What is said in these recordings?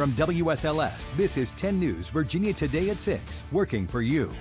From WSLS, this is 10 News Virginia Today at 6, working for you.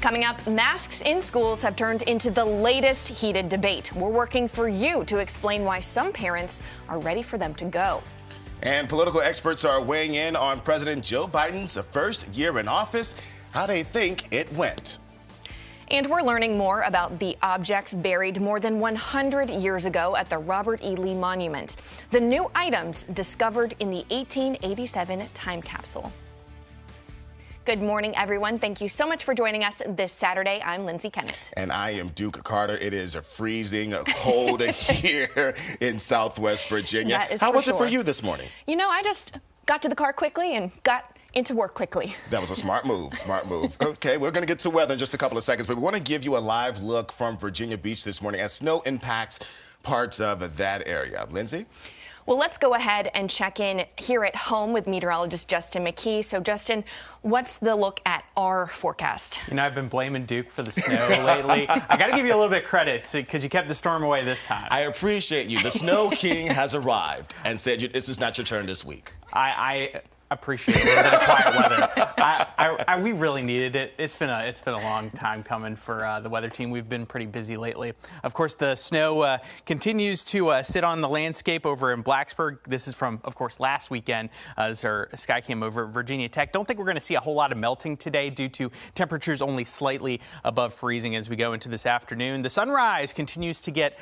Coming up, masks in schools have turned into the latest heated debate. We're working for you to explain why some parents are ready for them to go. And political experts are weighing in on President Joe Biden's first year in office, how they think it went. And we're learning more about the objects buried more than 100 years ago at the Robert E. Lee Monument. The new items discovered in the 1887 time capsule. Good morning, everyone. Thank you so much for joining us this Saturday. I'm Lindsay Kennett. And I am Duke Carter. It is a freezing cold here in Southwest Virginia. That is How was sure. it for you this morning? You know, I just got to the car quickly and got into work quickly. That was a smart move, smart move. Okay, we're going to get to weather in just a couple of seconds, but we want to give you a live look from Virginia Beach this morning as snow impacts parts of that area. Lindsay? Well, let's go ahead and check in here at home with meteorologist Justin McKee. So, Justin, what's the look at our forecast? You know, I've been blaming Duke for the snow lately. I got to give you a little bit of credit because you kept the storm away this time. I appreciate you. The Snow King has arrived and said, this is not your turn this week. I appreciate a little bit of quiet weather. We really needed it. It's been a long time coming for the weather team. We've been pretty busy lately. Of course, the snow continues to sit on the landscape over in Blacksburg. This is from, of course, last weekend. This is our sky cam over at Virginia Tech. Don't think we're going to see a whole lot of melting today due to temperatures only slightly above freezing as we go into this afternoon. The sunrise continues to get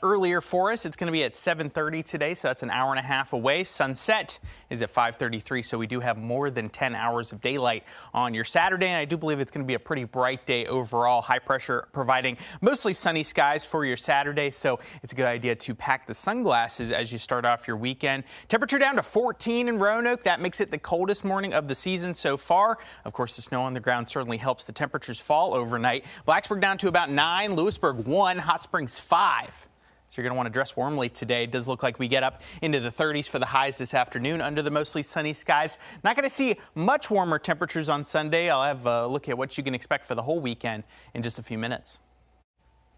earlier for us. It's going to be at 7:30 today, so that's an hour and a half away. Sunset is at 5:33. So we do have more than 10 hours of daylight on your Saturday, and I do believe it's going to be a pretty bright day overall. High pressure providing mostly sunny skies for your Saturday, so it's a good idea to pack the sunglasses as you start off your weekend. Temperature down to 14 in Roanoke. That makes it the coldest morning of the season so far. Of course, the snow on the ground certainly helps the temperatures fall overnight. Blacksburg down to about 9, Lewisburg 1, Hot Springs 5. So you're going to want to dress warmly today. It does look like we get up into the 30s for the highs this afternoon under the mostly sunny skies. Not going to see much warmer temperatures on Sunday. I'll have a look at what you can expect for the whole weekend in just a few minutes.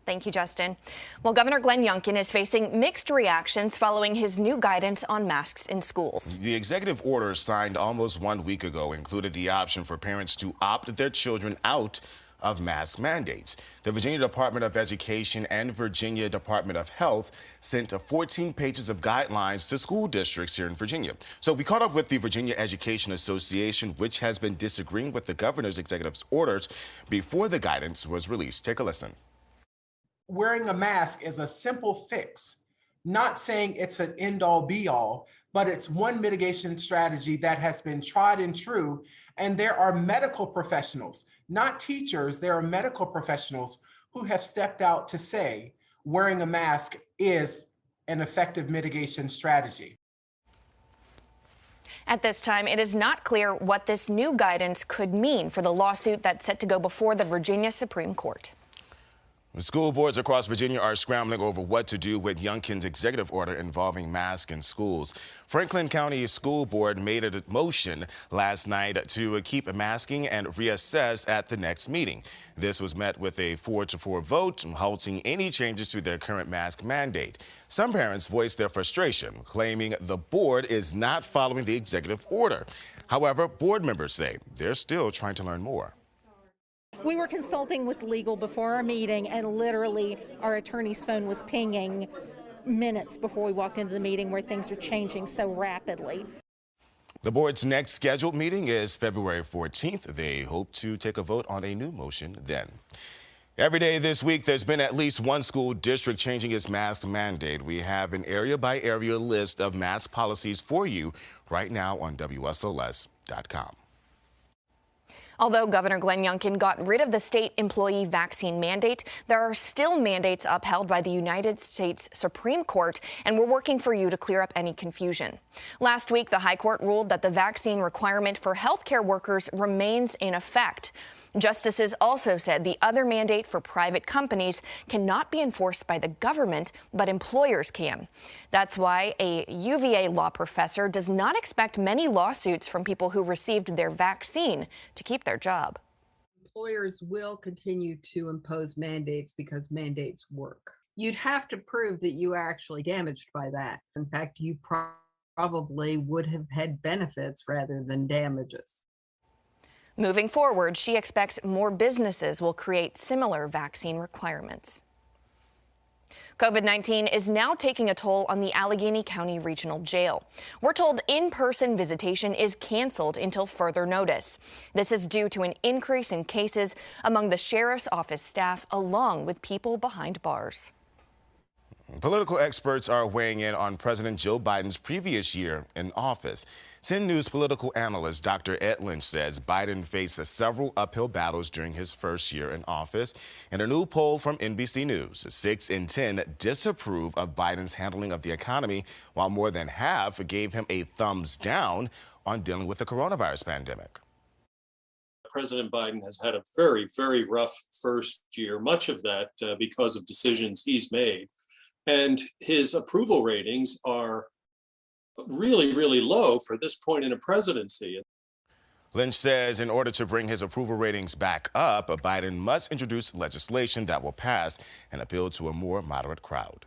Thank you, Justin. Well, Governor Glenn Youngkin is facing mixed reactions following his new guidance on masks in schools. The executive order signed almost 1 week ago included the option for parents to opt their children out of mask mandates. The Virginia Department of Education and Virginia Department of Health sent 14 pages of guidelines to school districts here in Virginia. So we caught up with the Virginia Education Association, which has been disagreeing with the governor's executive orders before the guidance was released. Take a listen. Wearing a mask is a simple fix, not saying it's an end-all be-all, but it's one mitigation strategy that has been tried and true. And there are medical professionals, not teachers, there are medical professionals who have stepped out to say wearing a mask is an effective mitigation strategy. At this time, it is not clear what this new guidance could mean for the lawsuit that's set to go before the Virginia Supreme Court. School boards across Virginia are scrambling over what to do with Youngkin's executive order involving masks in schools. Franklin County School Board made a motion last night to keep masking and reassess at the next meeting. This was met with a 4-4 vote, halting any changes to their current mask mandate. Some parents voiced their frustration, claiming the board is not following the executive order. However, board members say they're still trying to learn more. We were consulting with legal before our meeting, and literally our attorney's phone was pinging minutes before we walked into the meeting, where things are changing so rapidly. The board's next scheduled meeting is February 14th. They hope to take a vote on a new motion then. Every day this week, there's been at least one school district changing its mask mandate. We have an area-by-area list of mask policies for you right now on WSLS.com. Although Governor Glenn Youngkin got rid of the state employee vaccine mandate, there are still mandates upheld by the United States Supreme Court, and we're working for you to clear up any confusion. Last week, the High Court ruled that the vaccine requirement for healthcare workers remains in effect. Justices also said the other mandate for private companies cannot be enforced by the government, but employers can. That's why a UVA law professor does not expect many lawsuits from people who received their vaccine to keep their job. Employers will continue to impose mandates because mandates work. You'd have to prove that you are actually damaged by that. In fact, you probably would have had benefits rather than damages. Moving forward, she expects more businesses will create similar vaccine requirements. COVID-19 is now taking a toll on the Allegheny County Regional Jail. We're told in-person visitation is canceled until further notice. This is due to an increase in cases among the sheriff's office staff, along with people behind bars. Political experts are weighing in on President Joe Biden's previous year in office. 10 News political analyst Dr. Ed Lynch says Biden faced several uphill battles during his first year in office. In a new poll from NBC News, 6 in 10 disapprove of Biden's handling of the economy, while more than half gave him a thumbs down on dealing with the coronavirus pandemic. President Biden has had a very, very rough first year, much of that because of decisions he's made. And his approval ratings are really, really low for this point in a presidency. Lynch says in order to bring his approval ratings back up, Biden must introduce legislation that will pass and appeal to a more moderate crowd.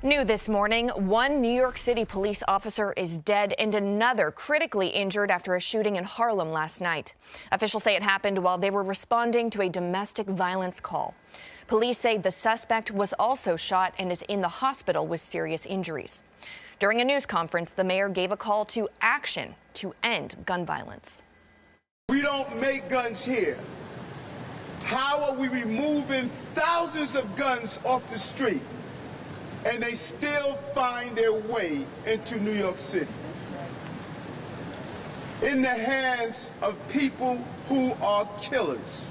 New this morning, one New York City police officer is dead and another critically injured after a shooting in Harlem last night. Officials say it happened while they were responding to a domestic violence call. Police say the suspect was also shot and is in the hospital with serious injuries. During a news conference, the mayor gave a call to action to end gun violence. We don't make guns here. How are we removing thousands of guns off the street and they still find their way into New York City? In the hands of people who are killers.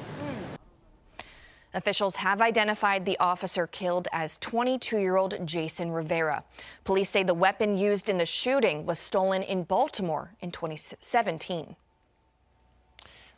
Officials have identified the officer killed as 22-year-old Jason Rivera. Police say the weapon used in the shooting was stolen in Baltimore in 2017.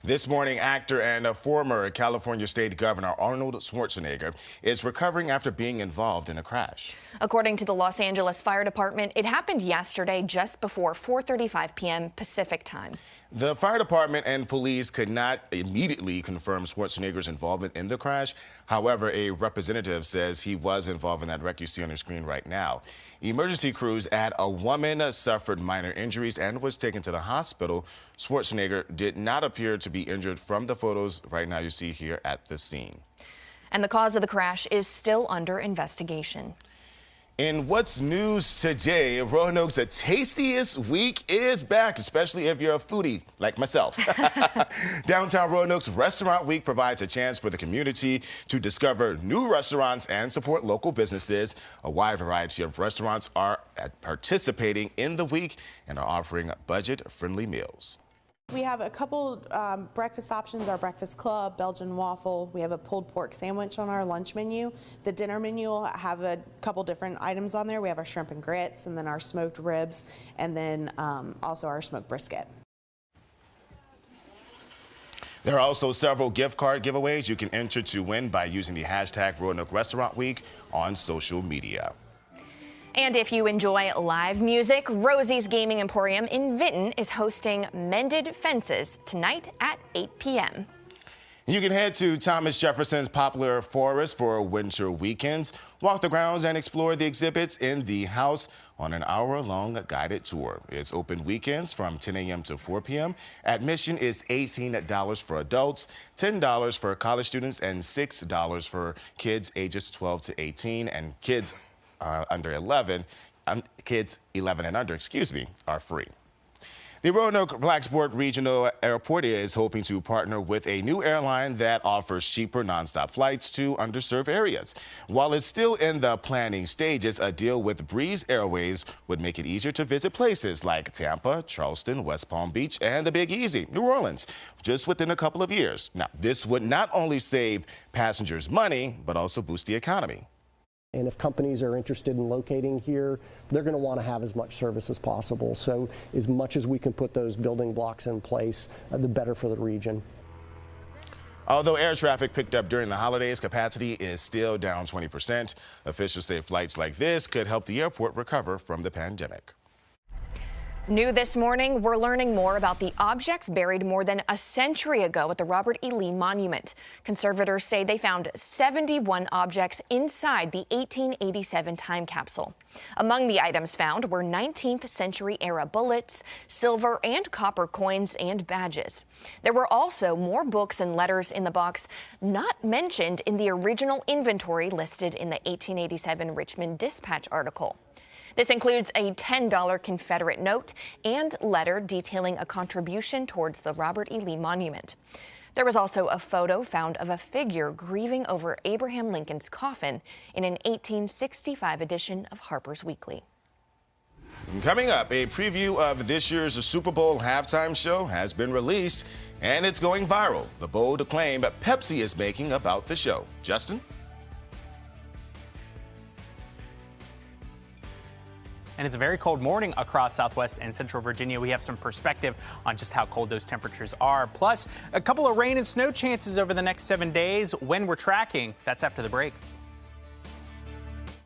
This morning, actor and a former California State Governor Arnold Schwarzenegger is recovering after being involved in a crash. According to the Los Angeles Fire Department, it happened yesterday just before 4:35 p.m. Pacific time. The fire department and police could not immediately confirm Schwarzenegger's involvement in the crash. However, a representative says he was involved in that wreck you see on your screen right now. Emergency crews add a woman suffered minor injuries and was taken to the hospital. Schwarzenegger did not appear to be injured from the photos right now you see here at the scene. And the cause of the crash is still under investigation. In what's news today, Roanoke's Tastiest Week is back, especially if you're a foodie like myself. Downtown Roanoke's Restaurant Week provides a chance for the community to discover new restaurants and support local businesses. A wide variety of restaurants are participating in the week and are offering budget-friendly meals. We have a couple breakfast options, our breakfast club, Belgian waffle. We have a pulled pork sandwich on our lunch menu. The dinner menu will have a couple different items on there. We have our shrimp and grits, and then our smoked ribs, and then also our smoked brisket. There are also several gift card giveaways you can enter to win by using the hashtag Roanoke Restaurant Week on social media. And if you enjoy live music, Rosie's Gaming Emporium in Vinton is hosting Mended Fences tonight at 8 p.m. You can head to Thomas Jefferson's Poplar Forest for winter weekends, walk the grounds and explore the exhibits in the house on an hour-long guided tour. It's open weekends from 10 a.m. to 4 p.m. Admission is $18 for adults, $10 for college students, and $6 for kids ages 12 to 18, and kids kids 11 and under, are free. The Roanoke Blacksport Regional Airport is hoping to partner with a new airline that offers cheaper nonstop flights to underserved areas. While it's still in the planning stages, a deal with Breeze Airways would make it easier to visit places like Tampa, Charleston, West Palm Beach, and the Big Easy, New Orleans, just within a couple of years. Now, this would not only save passengers money, but also boost the economy. And if companies are interested in locating here, they're going to want to have as much service as possible. So as much as we can put those building blocks in place, the better for the region. Although air traffic picked up during the holidays, capacity is still down 20%. Officials say flights like this could help the airport recover from the pandemic. New this morning, we're learning more about the objects buried more than a century ago at the Robert E. Lee Monument. Conservators say they found 71 objects inside the 1887 time capsule. Among the items found were 19th century era bullets, silver and copper coins, and badges. There were also more books and letters in the box not mentioned in the original inventory listed in the 1887 Richmond Dispatch article. This includes a $10 Confederate note and letter detailing a contribution towards the Robert E. Lee Monument. There was also a photo found of a figure grieving over Abraham Lincoln's coffin in an 1865 edition of Harper's Weekly. Coming up, a preview of this year's Super Bowl halftime show has been released, and it's going viral. The bold claim Pepsi is making about the show. Justin? And it's a very cold morning across Southwest and Central Virginia. We have some perspective on just how cold those temperatures are. Plus, a couple of rain and snow chances over the next 7 days when we're tracking. That's after the break.